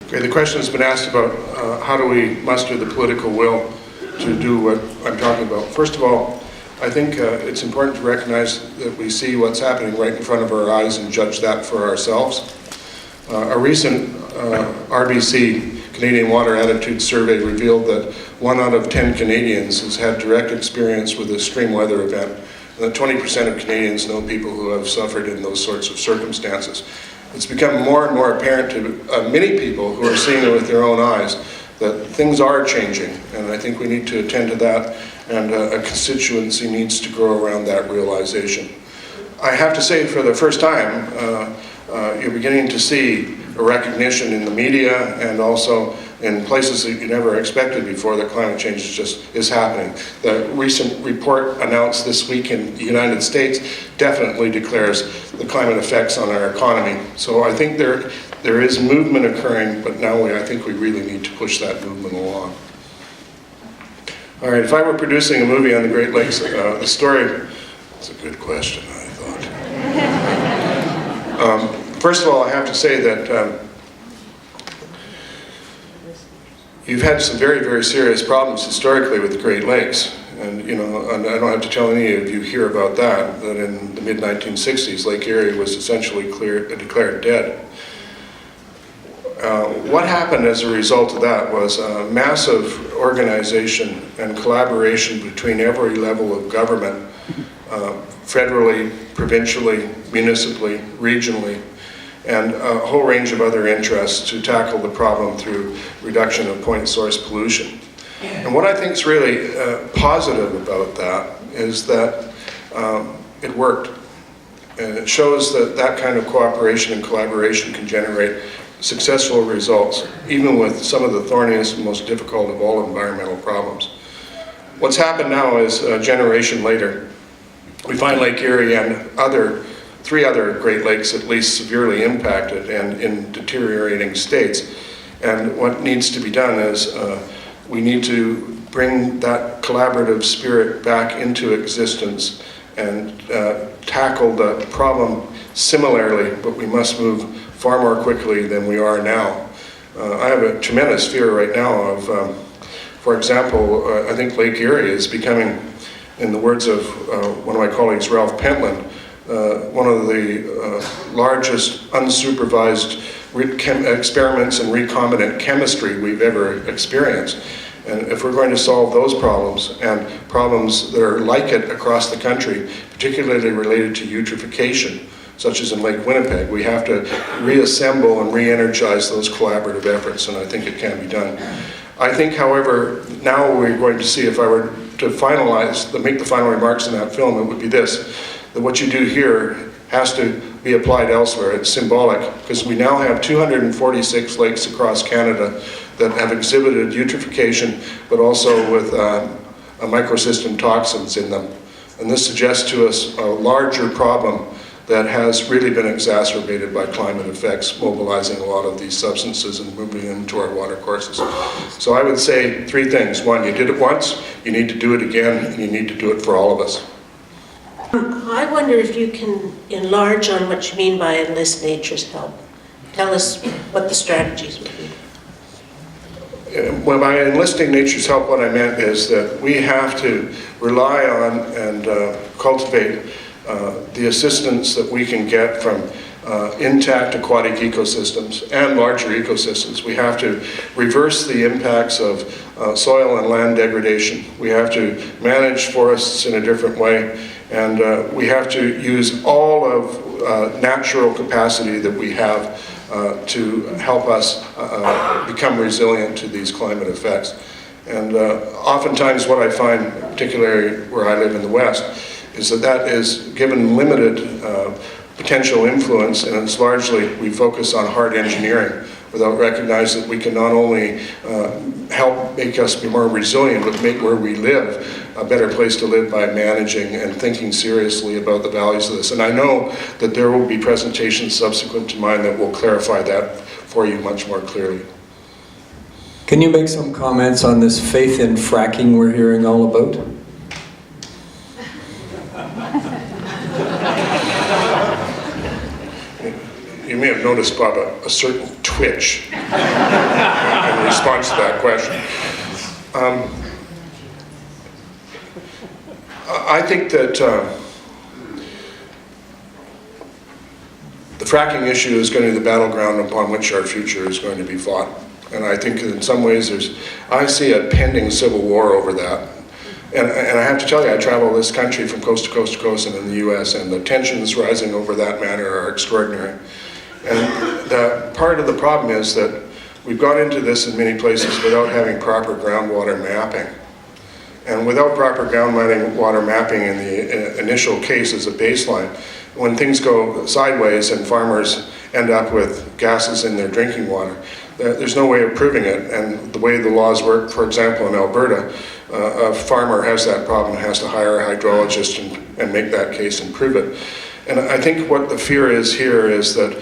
Okay, the question has been asked about how do we muster the political will to do what I'm talking about. First of all, I think it's important to recognize that we see what's happening right in front of our eyes and judge that for ourselves. A recent RBC, Canadian Water Attitude Survey, revealed that 1 out of 10 Canadians has had direct experience with a extreme weather event, and that 20% of Canadians know people who have suffered in those sorts of circumstances. It's become more and more apparent to many people who are seeing it with their own eyes that things are changing, and I think we need to attend to that, and a constituency needs to grow around that realization. I have to say, for the first time, you're beginning to see a recognition in the media and also in places that you never expected before that climate change is happening. The recent report announced this week in the United States definitely declares the climate effects on our economy. So I think there is movement occurring, but now I think we really need to push that movement along. All right, if I were producing a movie on the Great Lakes, the story, it's a good question, I thought. First of all, I have to say that you've had some very, very serious problems historically with the Great Lakes. And, you know, and I don't have to tell any of you here about that in the mid-1960s, Lake Erie was essentially declared dead. What happened as a result of that was a massive organization and collaboration between every level of government, federally, provincially, municipally, regionally, and a whole range of other interests to tackle the problem through reduction of point source pollution. And what I think is really positive about that is that it worked. And it shows that that kind of cooperation and collaboration can generate successful results, even with some of the thorniest and most difficult of all environmental problems. What's happened now is, a generation later, we find Lake Erie and three other Great Lakes at least severely impacted and in deteriorating states. And what needs to be done is we need to bring that collaborative spirit back into existence and tackle the problem similarly, but we must move far more quickly than we are now. I have a tremendous fear right now of, for example, I think Lake Erie is becoming, in the words of one of my colleagues, Ralph Pentland, one of the largest unsupervised experiments in recombinant chemistry we've ever experienced. And if we're going to solve those problems and problems that are like it across the country, particularly related to eutrophication, such as in Lake Winnipeg, we have to reassemble and re-energize those collaborative efforts, and I think it can be done. I think, however, now we're going to see, if I were to make the final remarks in that film, it would be this, that what you do here has to be applied elsewhere. It's symbolic, because we now have 246 lakes across Canada that have exhibited eutrophication, but also with microsystem toxins in them. And this suggests to us a larger problem that has really been exacerbated by climate effects, mobilizing a lot of these substances and moving them into our water courses. So I would say three things. One, you did it once, you need to do it again, and you need to do it for all of us. I wonder if you can enlarge on what you mean by enlist nature's help. Tell us what the strategies would be. Well, by enlisting nature's help, what I meant is that we have to rely on and cultivate the assistance that we can get from intact aquatic ecosystems and larger ecosystems. We have to reverse the impacts of soil and land degradation. We have to manage forests in a different way, and we have to use all of natural capacity that we have to help us become resilient to these climate effects. And oftentimes what I find, particularly where I live in the West, is that is given limited potential influence, and it's largely, we focus on hard engineering without recognizing that we can not only help make us be more resilient, but make where we live a better place to live by managing and thinking seriously about the values of this. And I know that there will be presentations subsequent to mine that will clarify that for you much more clearly. Can you make some comments on this faith in fracking we're hearing all about? you may have noticed, Bob, a certain twitch in response to that question. I think that the fracking issue is going to be the battleground upon which our future is going to be fought. And I think in some ways I see a pending civil war over that. And I have to tell you, I travel this country from coast to coast to coast and in the US, and the tensions rising over that matter are extraordinary. And the part of the problem is that we've got into this in many places without having proper groundwater mapping. And without proper groundwater mapping in the initial case as a baseline, when things go sideways and farmers end up with gases in their drinking water, there's no way of proving it. And the way the laws work, for example, in Alberta, a farmer has that problem, has to hire a hydrologist and make that case and prove it. And I think what the fear is here is that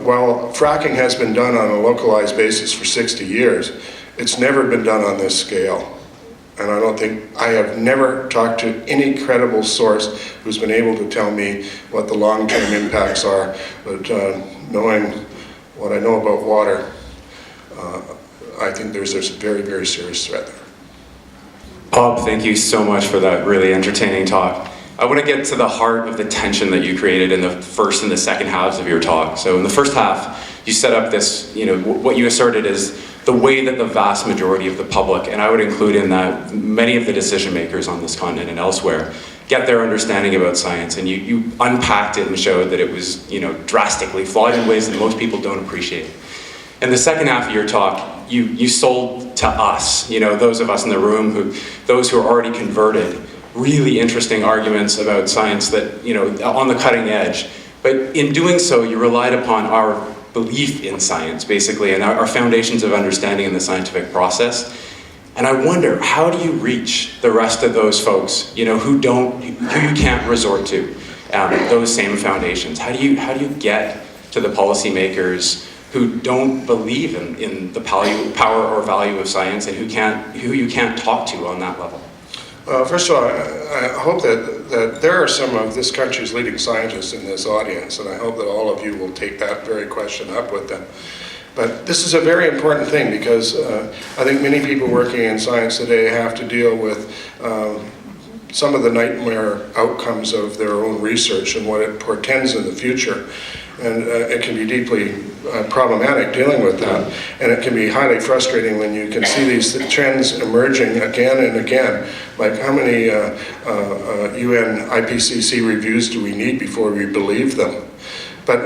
while fracking has been done on a localized basis for 60 years, it's never been done on this scale. And I have never talked to any credible source who's been able to tell me what the long-term impacts are. But knowing what I know about water, I think there's a very, very serious threat there. Bob, thank you so much for that really entertaining talk. I want to get to the heart of the tension that you created in the first and the second halves of your talk. So in the first half, you set up this, what you asserted is the way that the vast majority of the public, and I would include in that many of the decision makers on this continent and elsewhere, get their understanding about science. And you unpacked it and showed that it was, drastically flawed in ways that most people don't appreciate. In the second half of your talk, you sold to us, those of us in the room, those who are already converted, really interesting arguments about science that, on the cutting edge. But in doing so, you relied upon our belief in science, basically, and our foundations of understanding in the scientific process. And I wonder, how do you reach the rest of those folks, who you can't resort to those same foundations? How do you get to the policymakers who don't believe in the power or value of science, and who you can't talk to on that level? First of all, I hope that there are some of this country's leading scientists in this audience, and I hope that all of you will take that very question up with them. But this is a very important thing, because I think many people working in science today have to deal with some of the nightmare outcomes of their own research and what it portends in the future. And it can be deeply problematic dealing with that. And it can be highly frustrating when you can see these trends emerging again and again. Like, how many UN IPCC reviews do we need before we believe them? But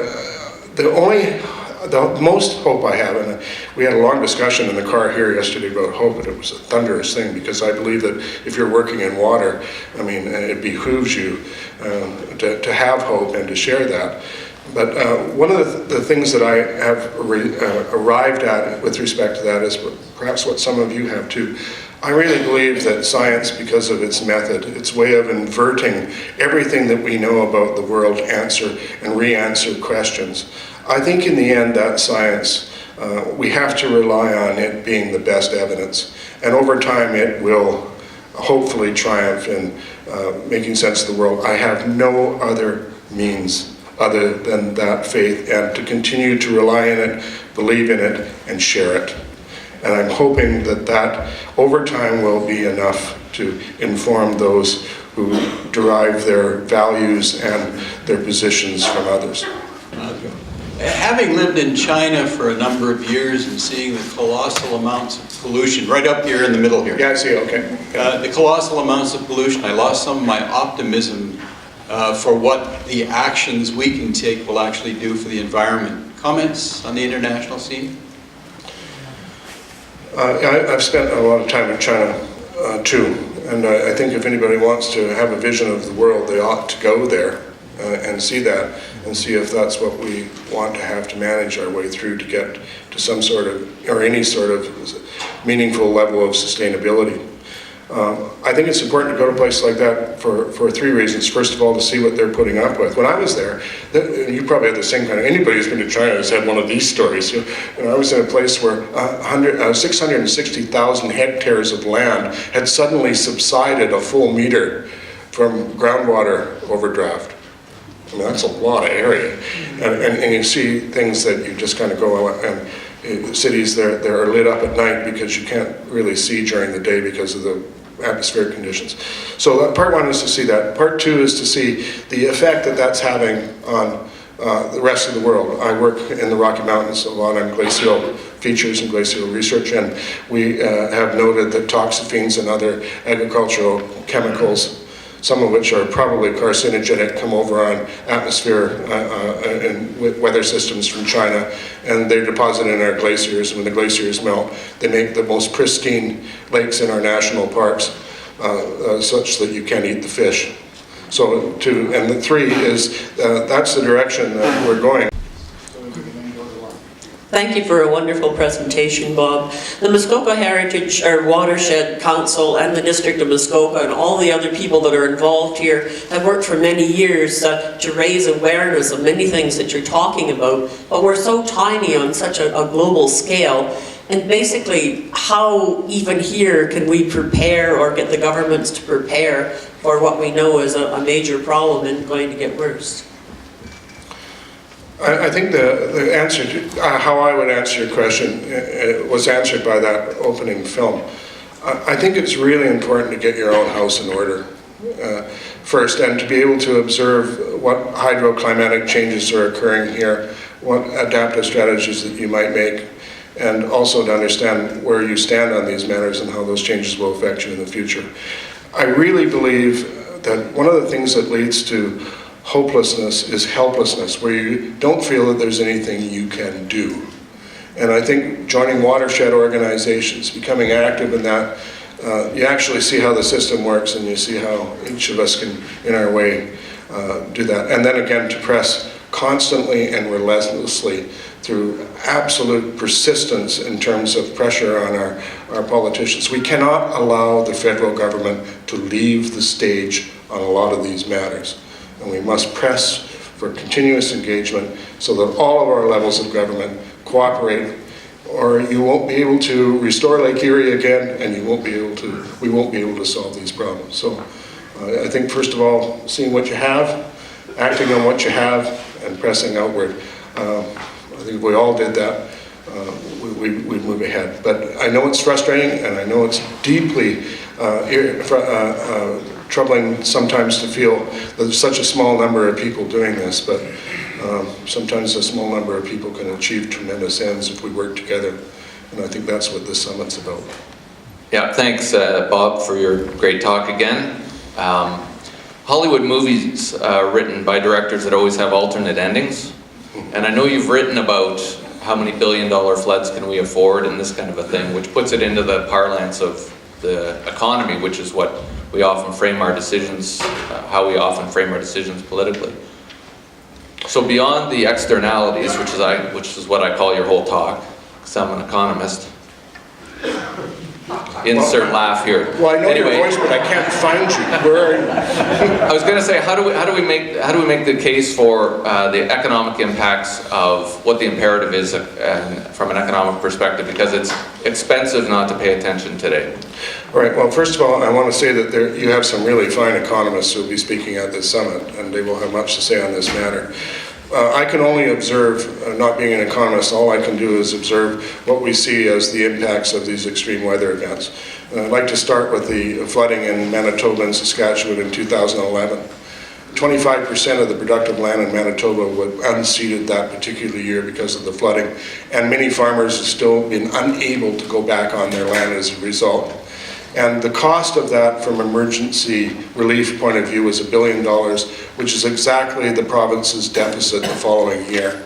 the most hope I have, and we had a long discussion in the car here yesterday about hope, and it was a thunderous thing, because I believe that if you're working in water, it behooves you to have hope and to share that. But one of the things that I have arrived at with respect to that is perhaps what some of you have too. I really believe that science, because of its method, its way of inverting everything that we know about the world, answer and re-answer questions, I think in the end that science, we have to rely on it being the best evidence. And over time it will hopefully triumph in making sense of the world. I have no other means other than that faith, and to continue to rely on it, believe in it, and share it. And I'm hoping that over time will be enough to inform those who derive their values and their positions from others. Having lived in China for a number of years and seeing the colossal amounts of pollution, right up here in the middle here. Yeah, I see, okay. The colossal amounts of pollution, I lost some of my optimism for what the actions we can take will actually do for the environment. Comments on the international scene? I've spent a lot of time in China too, and I think if anybody wants to have a vision of the world, they ought to go there and see that, and see if that's what we want to have to manage our way through to get to some sort of, or any sort of meaningful level of sustainability. I think it's important to go to places like that for three reasons. First of all, to see what they're putting up with. When I was there, you probably had the same kind of, anybody who's been to China has had one of these stories. I was in a place where 660,000 hectares of land had suddenly subsided a full meter from groundwater overdraft. I mean, that's a lot of area. And you see things that you just kind of go, and cities that are lit up at night because you can't really see during the day because of the atmospheric conditions. So part one is to see that. Part two is to see the effect that that's having on the rest of the world. I work in the Rocky Mountains a lot on glacial features and glacial research, and we have noted that toxaphene and other agricultural chemicals, some of which are probably carcinogenic, come over on atmosphere and weather systems from China, and they're deposited in our glaciers. And when the glaciers melt, they make the most pristine lakes in our national parks such that you can't eat the fish. So and the three is, that's the direction that we're going. Thank you for a wonderful presentation, Bob. The Muskoka Heritage or Watershed Council and the District of Muskoka and all the other people that are involved here have worked for many years to raise awareness of many things that you're talking about, but we're so tiny on such a global scale. And basically, how even here can we prepare or get the governments to prepare for what we know is a major problem and going to get worse? I think the answer to how I would answer your question was answered by that opening film. I think it's really important to get your own house in order first, and to be able to observe what hydroclimatic changes are occurring here, what adaptive strategies that you might make, and also to understand where you stand on these matters and how those changes will affect you in the future. I really believe that one of the things that leads to hopelessness is helplessness, where you don't feel that there's anything you can do. And I think joining watershed organizations, becoming active in that, you actually see how the system works, and you see how each of us can, in our way, do that. And then again, to press constantly and relentlessly through absolute persistence in terms of pressure on our politicians. We cannot allow the federal government to leave the stage on a lot of these matters. And we must press for continuous engagement so that all of our levels of government cooperate, or you won't be able to restore Lake Erie again, and we won't be able to solve these problems. So I think, first of all, seeing what you have, acting on what you have, and pressing outward. I think if we all did that, we'd move ahead. But I know it's frustrating, and I know it's deeply troubling sometimes to feel that there's such a small number of people doing this, but sometimes a small number of people can achieve tremendous ends if we work together, and I think that's what this summit's about. Yeah, thanks Bob for your great talk again. Hollywood movies written by directors that always have alternate endings, and I know you've written about how many billion-dollar floods can we afford and this kind of a thing, which puts it into the parlance of the economy, which is what we often frame our decisions, how we often frame our decisions politically. So beyond the externalities, which is what I call your whole talk, because I'm an economist. Insert laugh here. Well, I know anyway, your voice, but I can't find you. Where are you? I was going to say, how do we make the case for the economic impacts of what the imperative is from an economic perspective, because it's expensive not to pay attention today. All right, well, first of all, I want to say that you have some really fine economists who will be speaking at this summit, and they will have much to say on this matter. I can only observe, not being an economist, all I can do is observe what we see as the impacts of these extreme weather events. And I'd like to start with the flooding in Manitoba and Saskatchewan in 2011. 25% of the productive land in Manitoba was unseeded that particular year because of the flooding, and many farmers have still been unable to go back on their land as a result. And the cost of that from emergency relief point of view was $1 billion, which is exactly the province's deficit the following year.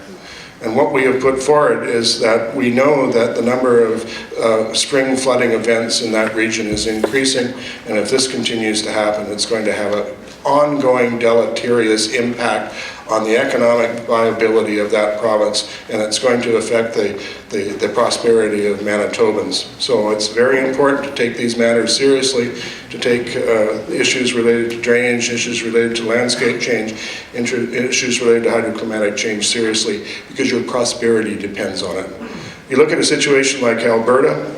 And what we have put forward is that we know that the number of spring flooding events in that region is increasing, and if this continues to happen, it's going to have an ongoing deleterious impact on the economic viability of that province, and it's going to affect the prosperity of Manitobans. So it's very important to take these matters seriously, to take issues related to drainage, issues related to landscape change, issues related to hydroclimatic change seriously, because your prosperity depends on it. You look at a situation like Alberta,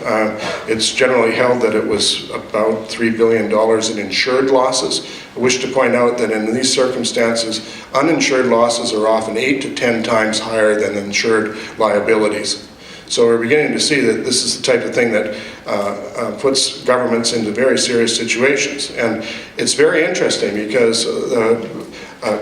it's generally held that it was about $3 billion in insured losses. I wish to point out that in these circumstances, uninsured losses are often 8 to 10 times higher than insured liabilities. So we're beginning to see that this is the type of thing that puts governments into very serious situations. And it's very interesting because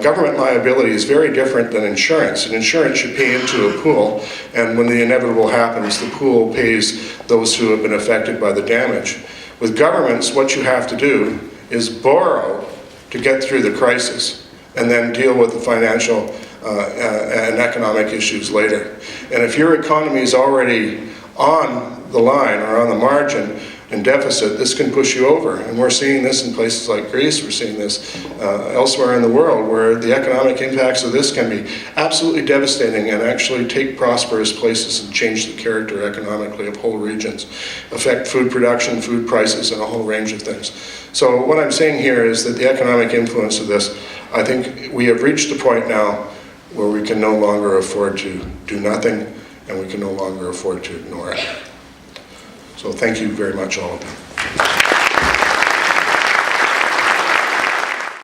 government liability is very different than insurance. And insurance should pay into a pool, and when the inevitable happens, the pool pays those who have been affected by the damage. With governments, what you have to do is borrow to get through the crisis, and then deal with the financial and economic issues later. And if your economy is already on the line or on the margin in deficit, this can push you over. And we're seeing this in places like Greece, we're seeing this elsewhere in the world, where the economic impacts of this can be absolutely devastating and actually take prosperous places and change the character economically of whole regions, affect food production, food prices, and a whole range of things. So what I'm saying here is that the economic influence of this, I think we have reached a point now where we can no longer afford to do nothing, and we can no longer afford to ignore it. So thank you very much, all of you.